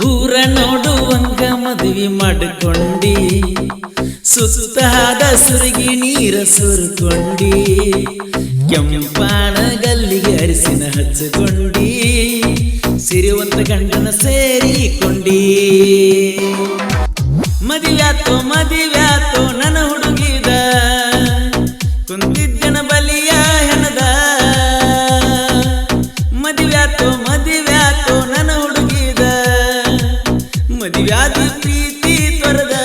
ಊರ ನೋಡುವಂಗ ಮದುವೆ ಮಾಡಿಕೊಂಡಿ, ಸುತ್ತಾದ ಸುರುಗಿ ನೀರ ಸುರ್ಕೊಂಡಿ, ಕೆಂಪಾಣ ಗಲ್ಲಿಗೆ ಅರಿಸಿನ ಹಚ್ಚಿಕೊಂಡಿ, ಸಿರಿವಂತ ಗಂಡನ ಸೇರಿಕೊಂಡಿ. ಮದಿವ್ಯಾತೋ ನನ್ನ ಹುಡುಗಿದ, ಕುಂತಿದ್ದನ ಬಲಿಯ ಹೆಣದ. ಮದಿವ್ಯಾತೋ ನನ್ನ ಹುಡುಗಿದ, ಮದಿವ್ಯಾದಿ ಪ್ರೀತಿ ತೊರೆದ.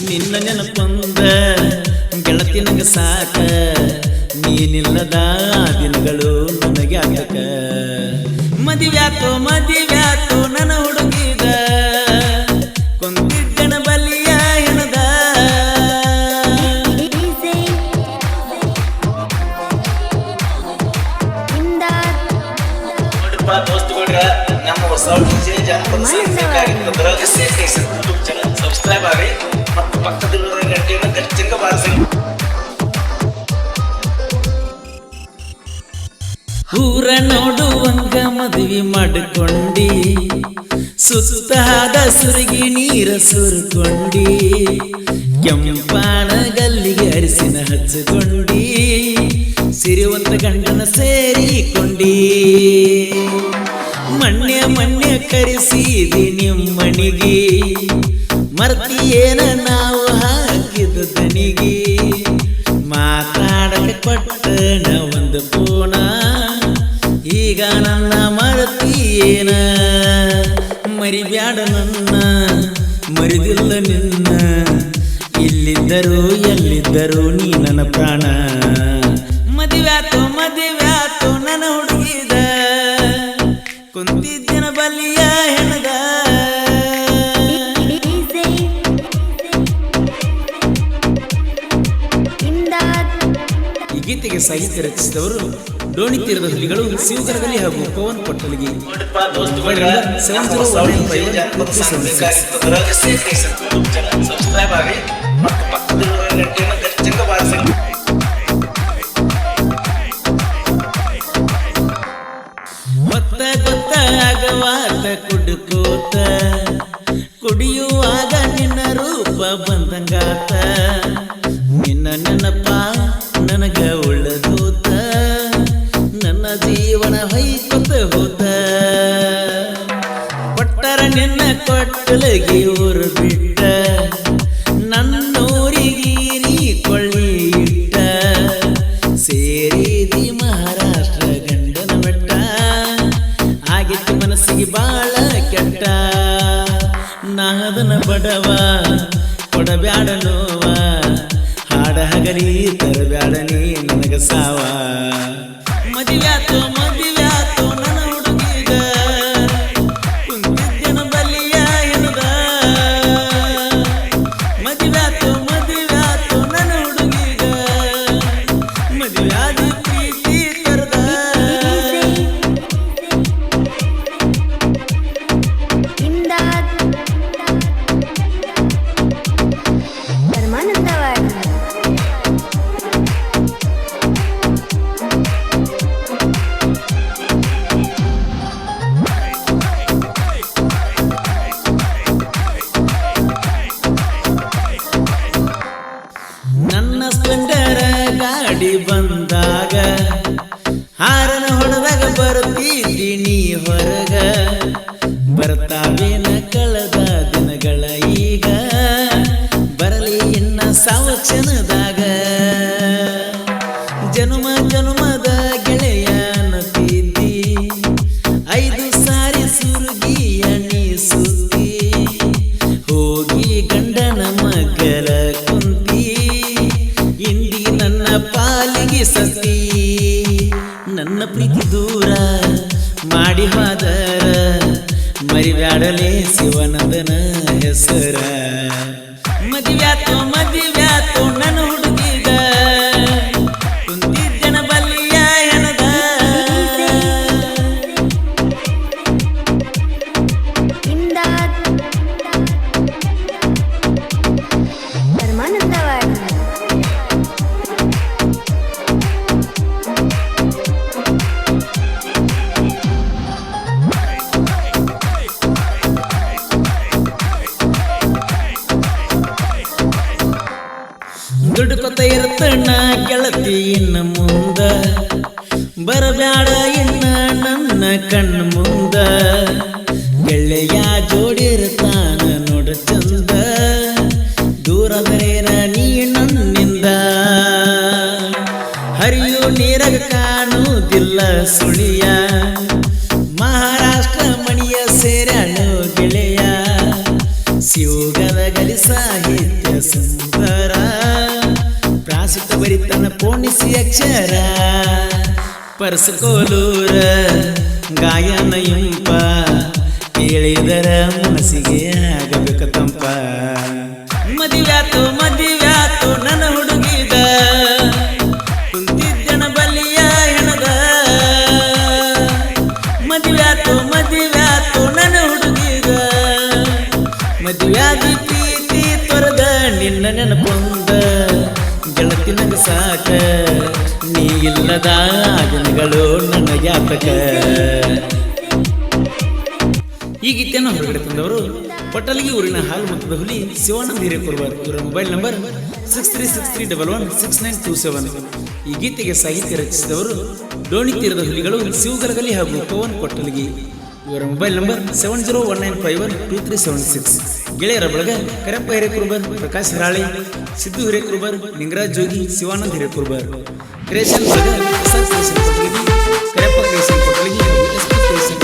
ನಿನ್ನ ನೆನಪೊಂದ ಗೆಳತಿ ನಂಗ ಸಾಕ, ನೀನಿಲ್ಲದ ದಿನಗಳು ನನಗೆ ಆಗಕ. ಮದಿವ್ಯಾತೋ ನನ್ನ ಹುಡುಗಿದ, ಕುಂತಿದ್ದನ ಬಲಿಯ ಹೆಣದ. ದೋಸ್ತುಗಳ್ರ, ನಮ್ಮ ಹೊಸ ಡಿಜೆ ಜಾನಪದ ಸಂಗೀತ ಕಾರ್ಯಕ್ರಮದ ಸಬ್ಸ್ಕ್ರೈಬ್ ಆಗಿ ಮತ್ತು ಪಕ್ಕದಲ್ಲಿರುವ ಗಂಟೆಯನ್ನು ಗಚ್ಚಂಗ ಬಾರಿಸಿ. ಊರ ನೋಡುವಂಗ ಮದುವೆ ಮಾಡಿಕೊಂಡಿ, ಸುತ್ತಾದ ಸುರುಗಿ ನೀರ ಸುರ್ಕೊಂಡಿ, ಕೆಂಪಾಣ ಗಲ್ಲಿಗೆ ಅರಿಸಿನ ಹಚ್ಚಿಕೊಂಡಿ, ಸಿರಿವಂತ ಗಂಡನ ಸೇರಿಕೊಂಡಿ. ಮಣ್ಣೆ ಕರೆಸಿದಿ ನಿಮ್ಮನಿಗೆ, ಮರ್ತಿಯೇನ ನಾವು ಹಾಕಿದ ದನಿಗೆ. ಮಾತಾಡಕ ಕೊಟ್ಟನ ಒಂದು ಪೋಣ, ಈಗ ನನ್ನ ಮರ್ತಿಯೇನ. ಮರಿಬ್ಯಾಡ ನನ್ನ, ಮರಿದಿಲ್ಲ ನಿನ್ನ, ಇಲ್ಲಿದ್ದರು ಎಲ್ಲಿದ್ದರು ನೀ ನನ್ನ ಪ್ರಾಣ. ಮದುವ್ಯಾತೋ ನನ್ನ ಹುಡುಗಿದ, ಕುಂತಿದ್ದನ ಬಲಿಯ ಹೆಣದ. ಈ ಗೀತೆಗೆ ಸಾಹಿತ್ಯ ರಚಿಸಿದವರು ಡೋಣಿ ತೀರದ ಹುಲಿಗಳು, ಶಿವಗರದಲ್ಲಿ ಹಾಗೂ ಪವನ್ ಪಟ್ಟಲಿಗೆ. ಸಬ್ಸ್ಕ್ರೈಬ್ ಆಗಿ ಮತ್ತು ಪಕ್ಕದಲ್ಲಿರುವ ಗಂಟೆಯನ್ನು ಗಚ್ಚಂಗ ಬಾರಿಸಿ. ಗೊತ್ತಾಗವಾತ ಕುಡ್ಕೋತ, ಕುಡಿಯುವಾಗ ನಿನ್ನ ರೂಪ ಬಂದಂಗಾತ. ನಿನ್ನ ನೆನಪ ನನಗ ಉಳ್ಳದೋತ, ನನ್ನ ಜೀವನ ಹೊಯ್ಕೊತ ಹೋತ. ಕೊಟ್ಟರ ನಿನ್ನ ಕೊಟ್ಟಲಗಿ ಊರು ಬಿಟ್ಟ, ನನ್ನೂರಿಗೆ ನೀ ಕೊಳ್ಳಿ ಇಟ್ಟ. ಸೇರಿದಿ ಮಹಾರಾಷ್ಟ್ರ ಗಂಡನ ಬೆಟ್ಟ, ಆಗಿತ್ತು ಮನಸ್ಸಿಗೆ ಬಾಳ ಕೆಟ್ಟ. ನಾದನ ಬಡವ ಕೊಡಬ್ಯಾಡ ನೋವ, ಹಾಡ ಹಗಲಿ ತರಬ್ಯಾಡ ನೀ ನನಗ ಸಾವ. ಮದುವ್ಯಾತೋ ನನ್ನ ಹುಡುಗಿದ, ಕುಂತಿದ್ದನ ಬಲಿಯ ಹೆಣದ. ಮದುವ್ಯಾತೋ ನನ್ನ ಹುಡುಗಿದ, ಮದುವ್ಯಾದಿ ಪ್ರೀತಿ ತೊರೆದ. ನನ್ನ ಸ್ಪ್ಲೆಂಡರ ಗಾಡಿ ಬಂದಾಗ, ಹಾರನ ಹೊಡೆದಾಗ ಬರ್ತಿದ್ದಿ ನೀ ಹೊರಗ. ಬರ್ತಾವೇನ ಕಳೆದ ದಿನಗಳ ಈಗ, ಬರಲಿ ಇನ್ನ ಸಾವಕ್ಷಣದಾಗ. ಜನುಮದ ಗೆಳೆಯನ ತಿದ್ದಿ, 5 ಸಾರಿ ಸುರುಗಿಯ ನೀ ಸುದ್ದಿ. ಹೋಗಿ ಗಂಡನ ಮಗಲ ಕುಂತಿ, ಇಂದಿ ನನ್ನ ಪಾಲಿಗೆ ಸತಿ. ನನ್ನ ಪ್ರೀತಿ ದೂರ ಮಾಡಿ ಹೋದರ, ಮರಿಬ್ಯಾಡಲೇ ಶಿವನಂದನ ಹೆಸರ. ಮದುವ್ಯಾತೋ ನನ್ನ ಹುಡುಗಿದ, ಕುಂತಿದ್ದನ ಬಲಿಯ ಹೆಣದ. ಇರ್ತಣ್ಣ ಗೆಳತಿ ಇನ್ನ ಮುಂದ ಬರಬ್ಯಾಡ ಇನ್ನ ನನ್ನ ಕಣ್ಣ ಮುಂದ ಗೆಳೆಯ ಜೋಡಿರ್ತಾನ ನೋಡ ಚಂದ ದೂರದರೇನ ನೀ ನನ್ನಿಂದ ಹರಿಯು ನೀರಗ ಕಾಣುವುದಿಲ್ಲ ಸುಳಿಯ ಮಹಾರಾಷ್ಟ್ರ ಮಣಿಯ ಸೇರಾಳು ಗೆಳೆಯ ಶಿವಗದ ಗಲಿ ಸಾಹಿತ್ಯ ಸುಂದರ ಪ್ರಾಸಿತ ಬರಿತನ ಪೋಣಿಸಿ ಅಕ್ಷರ ಪರ್ಸಕೋಲೂರ ಗಾಯನ ಇಂಪ ಕೇಳಿದರ ಮನಸ್ಸಿಗೆ ಆಗಬೇಕ ತಂಪ ಮದಿವ್ಯಾತು ನನ್ನ ಹುಡುಗಿದ ಕುಂತಿದ್ದನ ಬಲಿಯ ಹೆಣದ ಮದಿವ್ಯಾತು ನನ್ನ ಹುಡುಗಿದ ಮದುವ್ಯಾದಿ ಪ್ರೀತಿ ತೊರೆದ ನಿನ್ನ ನೆನಪೊಂದ ಗೆಳತಿ ನಂಗ ಸಾಕ ನೀ ಇಲ್ಲದ ದಿನಗಳು ನನ್ನ ಯಾತಕ. ಈ ಗೀತೆಯನ್ನು ಹೊರಗಡೆ ತಂದವರು ಪಟ್ಟಲಗಿ ಊರಿನ ಹಾಲುಮತದ ಹುಲಿ ಶಿವಾನಂದ ಹಿರೇಕುರ್ಬಾರ್. ಇವರ ಮೊಬೈಲ್ ನಂಬರ್ 6363116927. ಈ ಗೀತೆಗೆ ಸಾಹಿತ್ಯ ರಚಿಸಿದವರು ಡೋಣಿ ತೀರದ ಹುಲಿಗಳು ಶಿವಗಲಗಲಿ ಹಾಗೂ ಪವನ್ ಪಟ್ಟಲಗಿ. ಇವರ ಮೊಬೈಲ್ ನಂಬರ್ 7019512376. ಗೆಳೆಯರ ಬಳಗ ಕರೆಪ್ಪ ಹಿರೇಕುರ್ಬಾರ್, ಪ್ರಕಾಶ್ ಹರಾಳಿ, ಸಿದ್ದು ಹಿರೇಕುರ್ಬಾರ್, ನಿಂಗರಾಜ್ ಜೋಗಿ, ಶಿವಾನಂದ ಹಿರೇಕುರ್ಬಾರ್. ಕ್ರಿಯೇಷನ್ ಬಳಗ ಕರೆಪ್ಪ ಕ್ರಿಯೇಷನ್ ಪಟ್ಟಲಗಿ ಹಾಗೂ ಎಸ್ ಪಿ ಕ್ರಿಯೇಷನ್